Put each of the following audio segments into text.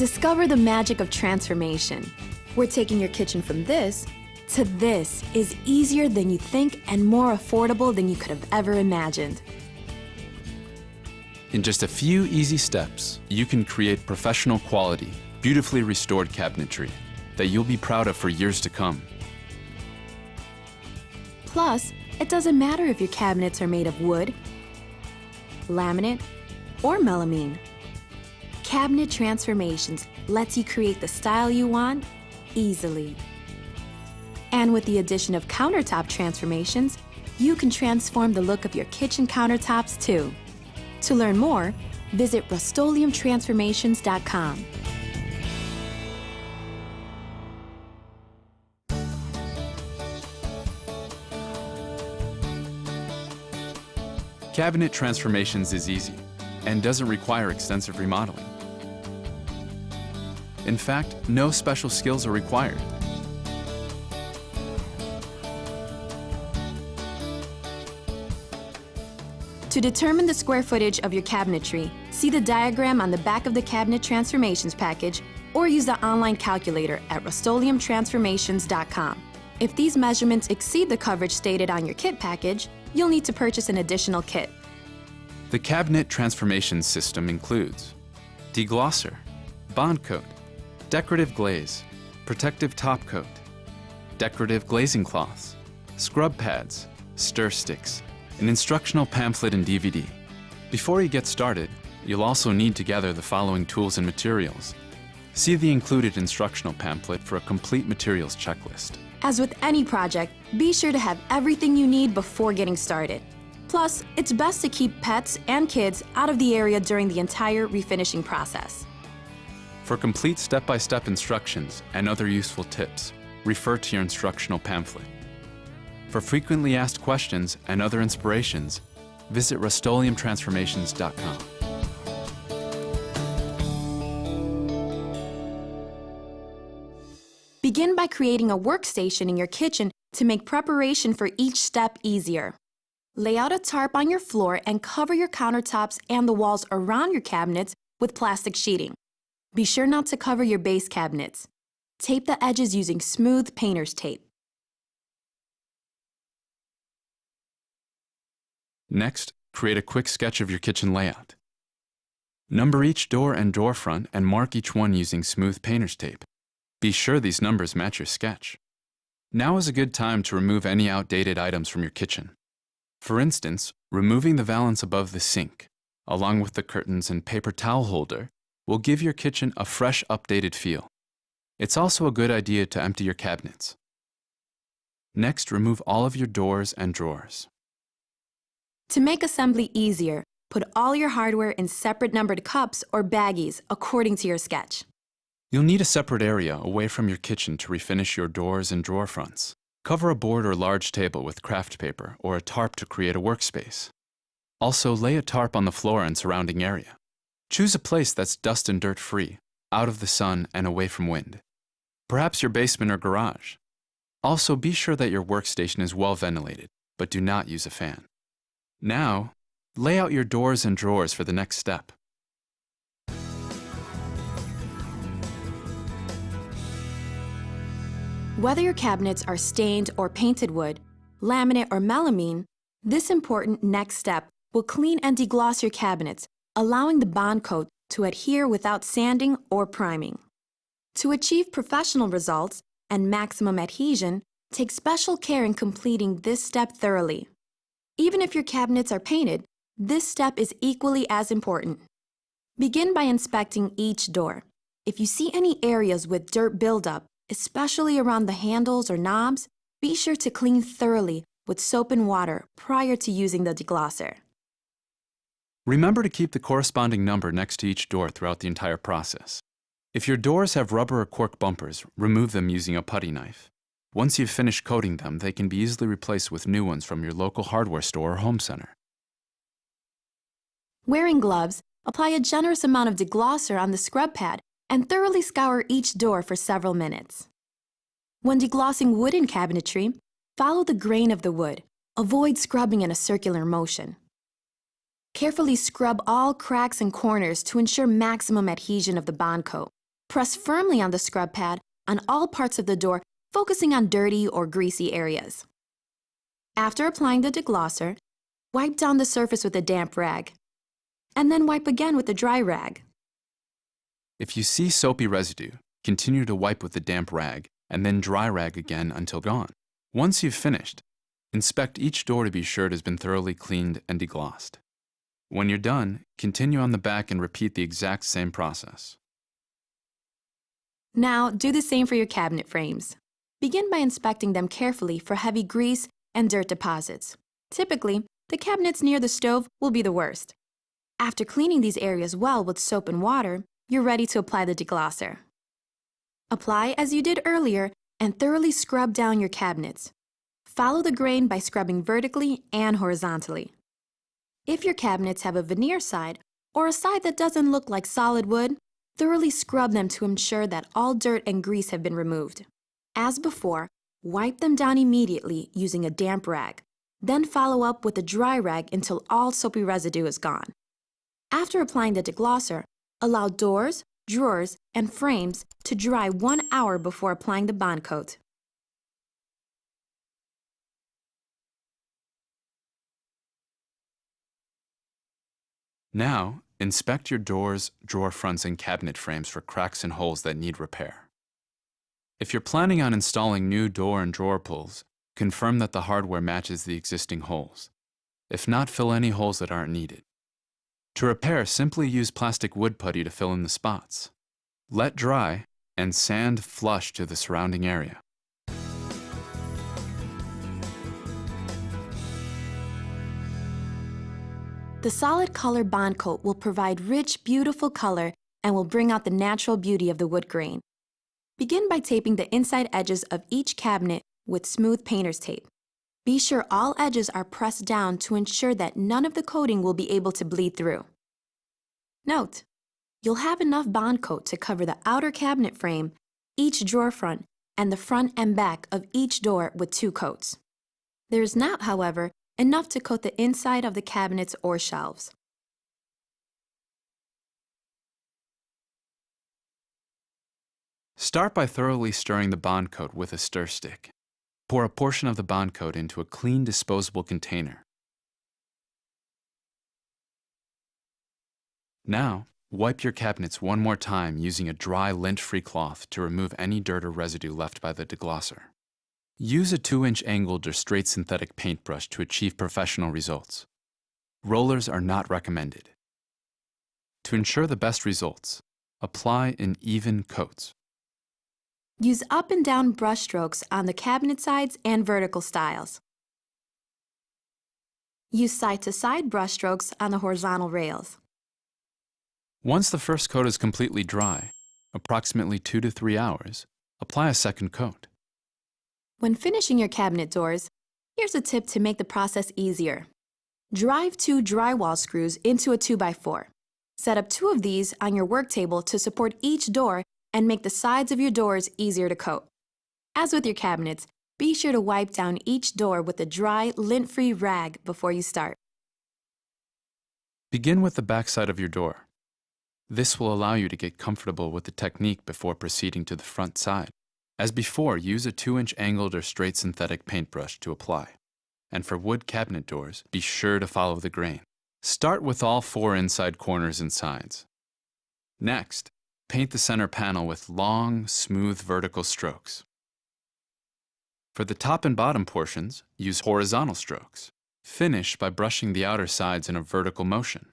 Discover the magic of transformation. We're taking your kitchen from this to this is easier than you think and more affordable than you could have ever imagined. In just a few easy steps, you can create professional quality, beautifully restored cabinetry that you'll be proud of for years to come. Plus, it doesn't matter if your cabinets are made of wood, laminate, or melamine. Cabinet Transformations lets you create the style you want easily. And with the addition of countertop transformations, you can transform the look of your kitchen countertops too. To learn more, visit Rust-Oleum-Transformations.com. Cabinet Transformations is easy and doesn't require extensive remodeling. In fact, no special skills are required. To determine the square footage of your cabinetry, see the diagram on the back of the Cabinet Transformations package or use the online calculator at Rust-Oleum-Transformations.com. If these measurements exceed the coverage stated on your kit package, you'll need to purchase an additional kit. The Cabinet Transformations system includes deglosser, bond coat, decorative glaze, protective top coat, decorative glazing cloths, scrub pads, stir sticks, an instructional pamphlet and DVD. Before you get started, you'll also need to gather the following tools and materials. See the included instructional pamphlet for a complete materials checklist. As with any project, be sure to have everything you need before getting started. Plus, it's best to keep pets and kids out of the area during the entire refinishing process. For complete step-by-step instructions and other useful tips, refer to your instructional pamphlet. For frequently asked questions and other inspirations, visit Rust-Oleum-Transformations.com. Begin by creating a workstation in your kitchen to make preparation for each step easier. Lay out a tarp on your floor and cover your countertops and the walls around your cabinets with plastic sheeting. Be sure not to cover your base cabinets. Tape the edges using smooth painter's tape. Next, create a quick sketch of your kitchen layout. Number each door and drawer front and mark each one using smooth painter's tape. Be sure these numbers match your sketch. Now is a good time to remove any outdated items from your kitchen. For instance, removing the valance above the sink, along with the curtains and paper towel holder, will give your kitchen a fresh, updated feel. It's also a good idea to empty your cabinets. Next, remove all of your doors and drawers. To make assembly easier, put all your hardware in separate numbered cups or baggies according to your sketch. You'll need a separate area away from your kitchen to refinish your doors and drawer fronts. Cover a board or large table with craft paper or a tarp to create a workspace. Also, lay a tarp on the floor and surrounding area. Choose a place that's dust and dirt free, out of the sun and away from wind. Perhaps your basement or garage. Also, be sure that your workstation is well ventilated, but do not use a fan. Now, lay out your doors and drawers for the next step. Whether your cabinets are stained or painted wood, laminate or melamine, this important next step will clean and degloss your cabinets, allowing the bond coat to adhere without sanding or priming. To achieve professional results and maximum adhesion, take special care in completing this step thoroughly. Even if your cabinets are painted, this step is equally as important. Begin by inspecting each door. If you see any areas with dirt buildup, especially around the handles or knobs, be sure to clean thoroughly with soap and water prior to using the deglosser. Remember to keep the corresponding number next to each door throughout the entire process. If your doors have rubber or cork bumpers, remove them using a putty knife. Once you've finished coating them, they can be easily replaced with new ones from your local hardware store or home center. Wearing gloves, apply a generous amount of deglosser on the scrub pad and thoroughly scour each door for several minutes. When deglossing wooden cabinetry, follow the grain of the wood. Avoid scrubbing in a circular motion. Carefully scrub all cracks and corners to ensure maximum adhesion of the bond coat. Press firmly on the scrub pad on all parts of the door, focusing on dirty or greasy areas. After applying the deglosser, wipe down the surface with a damp rag, and then wipe again with a dry rag. If you see soapy residue, continue to wipe with the damp rag and then dry rag again until gone. Once you've finished, inspect each door to be sure it has been thoroughly cleaned and deglossed. When you're done, continue on the back and repeat the exact same process. Now, do the same for your cabinet frames. Begin by inspecting them carefully for heavy grease and dirt deposits. Typically, the cabinets near the stove will be the worst. After cleaning these areas well with soap and water, you're ready to apply the deglosser. Apply as you did earlier and thoroughly scrub down your cabinets. Follow the grain by scrubbing vertically and horizontally. If your cabinets have a veneer side or a side that doesn't look like solid wood, thoroughly scrub them to ensure that all dirt and grease have been removed. As before, wipe them down immediately using a damp rag. Then follow up with a dry rag until all soapy residue is gone. After applying the deglosser, allow doors, drawers, and frames to dry 1 hour before applying the bond coat. Now, inspect your doors, drawer fronts, and cabinet frames for cracks and holes that need repair. If you're planning on installing new door and drawer pulls, confirm that the hardware matches the existing holes. If not, fill any holes that aren't needed. To repair, simply use plastic wood putty to fill in the spots. Let dry and sand flush to the surrounding area. The solid color bond coat will provide rich, beautiful color and will bring out the natural beauty of the wood grain. Begin by taping the inside edges of each cabinet with smooth painter's tape. Be sure all edges are pressed down to ensure that none of the coating will be able to bleed through. Note: you'll have enough bond coat to cover the outer cabinet frame, each drawer front, and the front and back of each door with 2 coats. There is not, however, enough to coat the inside of the cabinets or shelves. Start by thoroughly stirring the bond coat with a stir stick. Pour a portion of the bond coat into a clean disposable container. Now, wipe your cabinets one more time using a dry, lint-free cloth to remove any dirt or residue left by the deglosser. Use a 2-inch angled or straight synthetic paintbrush to achieve professional results. Rollers are not recommended. To ensure the best results, apply in even coats. Use up and down brush strokes on the cabinet sides and vertical stiles. Use side-to-side brush strokes on the horizontal rails. Once the first coat is completely dry, approximately 2 to 3 hours, apply a second coat. When finishing your cabinet doors, here's a tip to make the process easier. Drive 2 drywall screws into a 2x4. Set up 2 of these on your work table to support each door and make the sides of your doors easier to coat. As with your cabinets, be sure to wipe down each door with a dry, lint-free rag before you start. Begin with the back side of your door. This will allow you to get comfortable with the technique before proceeding to the front side. As before, use a 2-inch angled or straight synthetic paintbrush to apply. And for wood cabinet doors, be sure to follow the grain. Start with all 4 inside corners and sides. Next, paint the center panel with long, smooth vertical strokes. For the top and bottom portions, use horizontal strokes. Finish by brushing the outer sides in a vertical motion.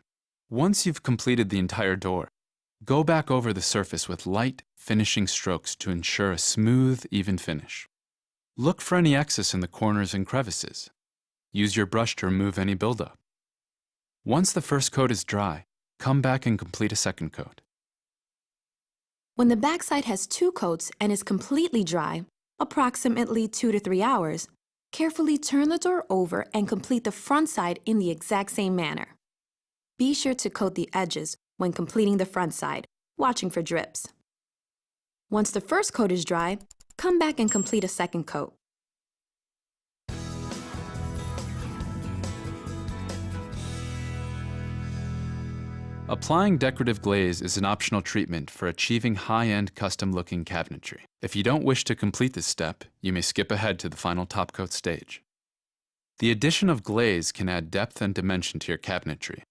Once you've completed the entire door, go back over the surface with light, finishing strokes to ensure a smooth, even finish. Look for any excess in the corners and crevices. Use your brush to remove any buildup. Once the first coat is dry, come back and complete a second coat. When the backside has 2 coats and is completely dry, approximately 2 to 3 hours, carefully turn the door over and complete the front side in the exact same manner. Be sure to coat the edges when completing the front side, watching for drips. Once the first coat is dry, come back and complete a second coat. Applying decorative glaze is an optional treatment for achieving high-end custom-looking cabinetry. If you don't wish to complete this step, you may skip ahead to the final top coat stage. The addition of glaze can add depth and dimension to your cabinetry.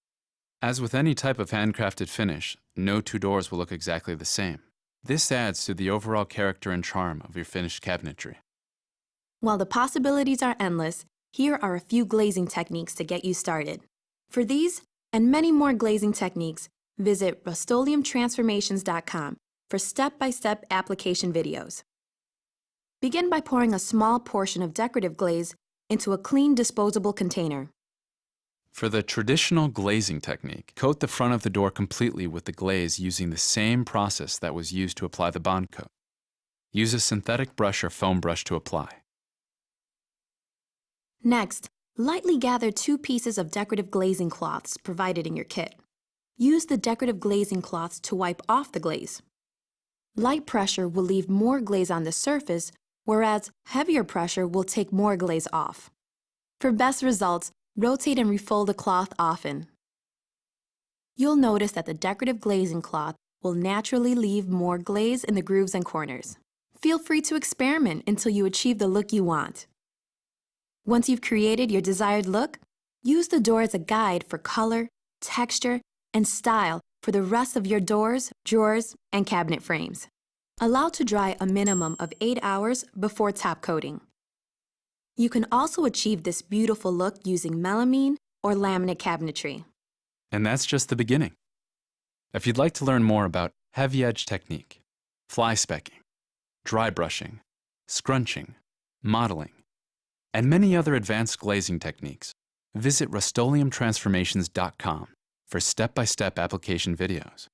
As with any type of handcrafted finish, no two doors will look exactly the same. This adds to the overall character and charm of your finished cabinetry. While the possibilities are endless, here are a few glazing techniques to get you started. For these and many more glazing techniques, visit Rust-Oleum for step-by-step application videos. Begin by pouring a small portion of decorative glaze into a clean disposable container. For the traditional glazing technique, coat the front of the door completely with the glaze using the same process that was used to apply the bond coat. Use a synthetic brush or foam brush to apply. Next, lightly gather 2 pieces of decorative glazing cloths provided in your kit. Use the decorative glazing cloths to wipe off the glaze. Light pressure will leave more glaze on the surface, whereas heavier pressure will take more glaze off. For best results, rotate and refold the cloth often. You'll notice that the decorative glazing cloth will naturally leave more glaze in the grooves and corners. Feel free to experiment until you achieve the look you want. Once you've created your desired look, use the door as a guide for color, texture, and style for the rest of your doors, drawers, and cabinet frames. Allow to dry a minimum of 8 hours before top coating. You can also achieve this beautiful look using melamine or laminate cabinetry. And that's just the beginning. If you'd like to learn more about heavy edge technique, fly specking, dry brushing, scrunching, modeling, and many other advanced glazing techniques, visit Rust-Oleum for step-by-step application videos.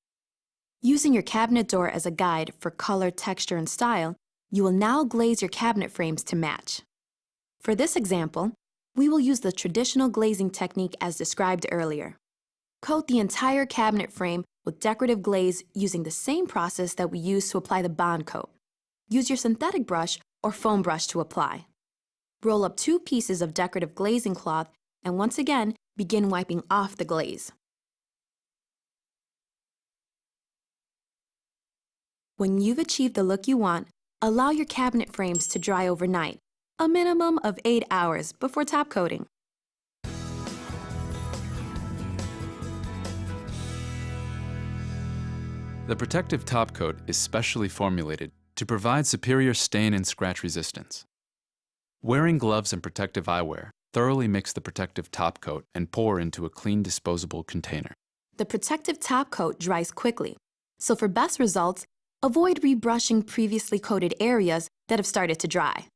Using your cabinet door as a guide for color, texture, and style, you will now glaze your cabinet frames to match. For this example, we will use the traditional glazing technique as described earlier. Coat the entire cabinet frame with decorative glaze using the same process that we use to apply the bond coat. Use your synthetic brush or foam brush to apply. Roll up 2 pieces of decorative glazing cloth and once again begin wiping off the glaze. When you've achieved the look you want, allow your cabinet frames to dry overnight, a minimum of 8 hours before top coating. The protective top coat is specially formulated to provide superior stain and scratch resistance. Wearing gloves and protective eyewear, thoroughly mix the protective top coat and pour into a clean disposable container. The protective top coat dries quickly, so for best results, avoid rebrushing previously coated areas that have started to dry.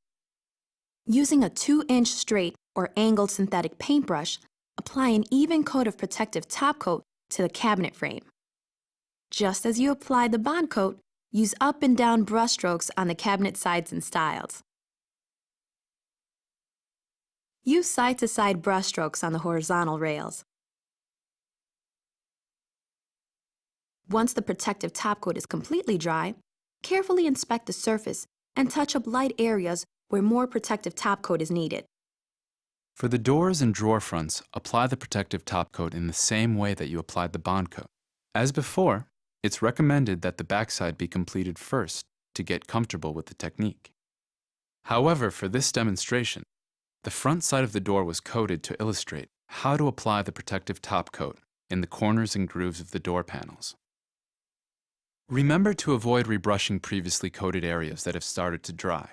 Using a 2-inch straight or angled synthetic paintbrush, apply an even coat of protective top coat to the cabinet frame. Just as you apply the bond coat, use up and down brush strokes on the cabinet sides and stiles. Use side-to-side brush strokes on the horizontal rails. Once the protective top coat is completely dry, carefully inspect the surface and touch up light areas where more protective top coat is needed. For the doors and drawer fronts, apply the protective top coat in the same way that you applied the bond coat. As before, it's recommended that the backside be completed first to get comfortable with the technique. However, for this demonstration, the front side of the door was coated to illustrate how to apply the protective top coat in the corners and grooves of the door panels. Remember to avoid rebrushing previously coated areas that have started to dry.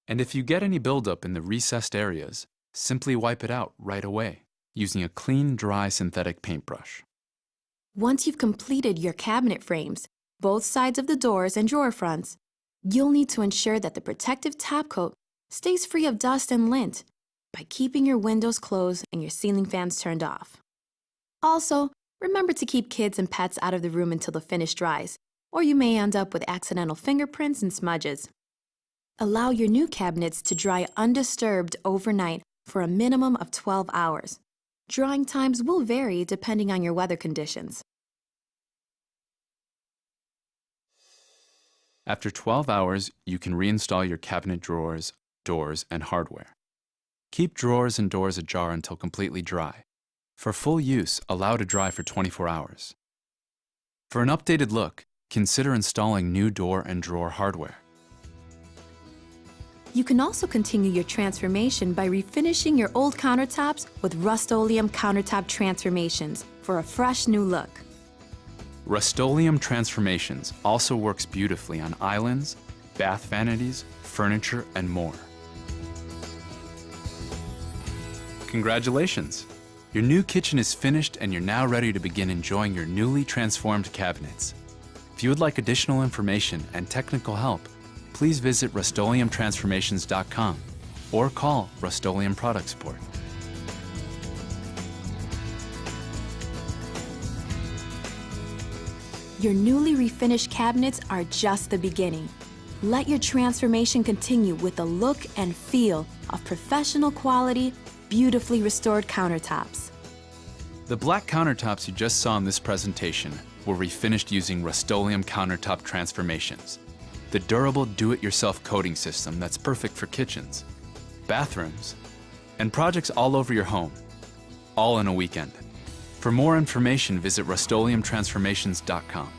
And if you get any buildup in the recessed areas, simply wipe it out right away using a clean, dry synthetic paintbrush. Once you've completed your cabinet frames, both sides of the doors and drawer fronts, you'll need to ensure that the protective top coat stays free of dust and lint by keeping your windows closed and your ceiling fans turned off. Also, remember to keep kids and pets out of the room until the finish dries, or you may end up with accidental fingerprints and smudges. Allow your new cabinets to dry undisturbed overnight for a minimum of 12 hours. Drying times will vary depending on your weather conditions. After 12 hours, you can reinstall your cabinet drawers, doors, and hardware. Keep drawers and doors ajar until completely dry. For full use, allow to dry for 24 hours. For an updated look, consider installing new door and drawer hardware. You can also continue your transformation by refinishing your old countertops with Rust-Oleum Countertop Transformations for a fresh new look. Rust-Oleum Transformations also works beautifully on islands, bath vanities, furniture, and more. Congratulations! Your new kitchen is finished and you're now ready to begin enjoying your newly transformed cabinets. If you would like additional information and technical help, please visit rustoleumtransformations.com or call Rust-Oleum Product Support. Your newly refinished cabinets are just the beginning. Let your transformation continue with the look and feel of professional quality, beautifully restored countertops. The black countertops you just saw in this presentation were refinished using Rust-Oleum Countertop Transformations, the durable do-it-yourself coating system that's perfect for kitchens, bathrooms, and projects all over your home, all in a weekend. For more information, visit rustoleumtransformations.com.